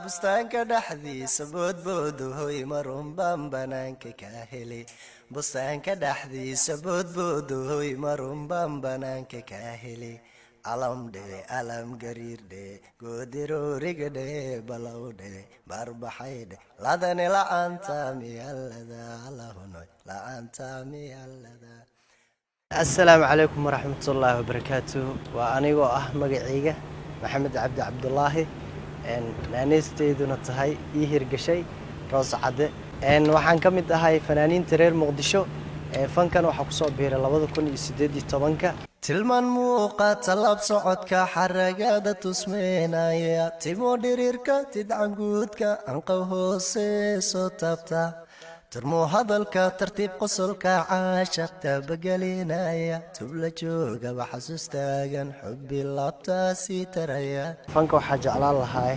bustaanka dhexdiisa boodboodu hoy marun baan banaanka ka heli bustaanka dhexdiisa boodboodu hoy marun baan banaanka ka heli alam dhe alam gariir dhe goodirooriga dhe balow dhe barbaxay dhe ladani la'aanta miyallada allahunoy la'aanta miyallada. السلام عليكم ورحمة الله وبركاته وأنا مقعيقة محمد عبد الله نانيستيدuna tahay ii hirgashay roos cade waxaan ka mid ahay fanaaniinta reer Muqdisho fankan waxa ku soo biiray 2018 tilmaan muuqata lab socodka xaragada tusmeenaya timo dhiriirka tidcanguudka anqaw hoose soo taabta turmo hadalka tartiib qosolka caashaqta bagalinaya tubla jooga waxasustaagan xubbi laabtaasi taraya fanka waxa jeclaan lahaa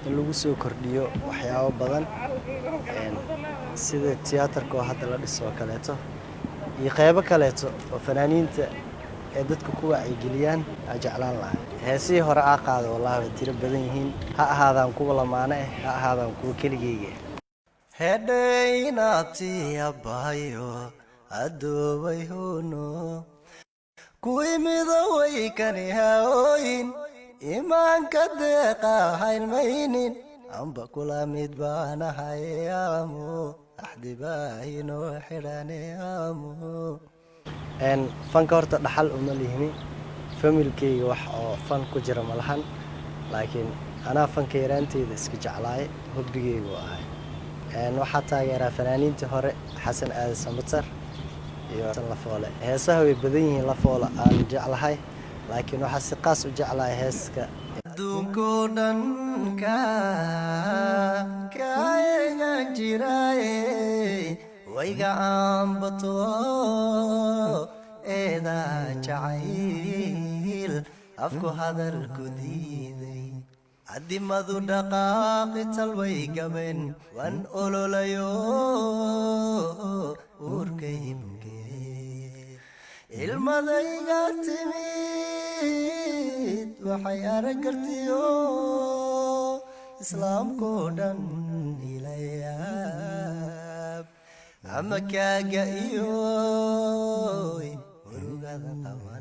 in lagu soo kordhiyo waxyaabo badan sida tiyaatarka oo hadda la dhiso kaleeto iyo qaybo kaleeto oo fanaaniinta ee dadku ku wacyigeliyaan jeclaan lahaa heesii hore qaado wallahi tiro badan yihiin ha ahaadaan kuwa lamaane ha ahaadaan kuwa keligeyga hedaynaabti abayo adoobay hono kuwii midoway kani haooyin imaanka deeqa haylmaynin amba kula mid baanahay aamu axdibaahino xidhane aamu fanka horta dhaxal uma lihini familkeyga wax oo fan ku jira malahan laakiin anaa fanka yaraanteyda iska jeclaay hobbigeygu ahay waxaa taageeraa fanaaniintii hore xasan aadan samatar iyo lafoole heesaha way badan yihiin lafoole aan jeclahay laakiin waxaa si qaas u jeclahay heeska adduunkoo dhan kaaga jiraaye wayga aanbato eedaa jacayl afku hadalku diiday adimadu dhaqaaqi talway gaben wan ololayo urkaybuge ilmadayga timid waxay aragartiyo islaamkoo dhan ilayaab ama kaaga iyo murugada qaba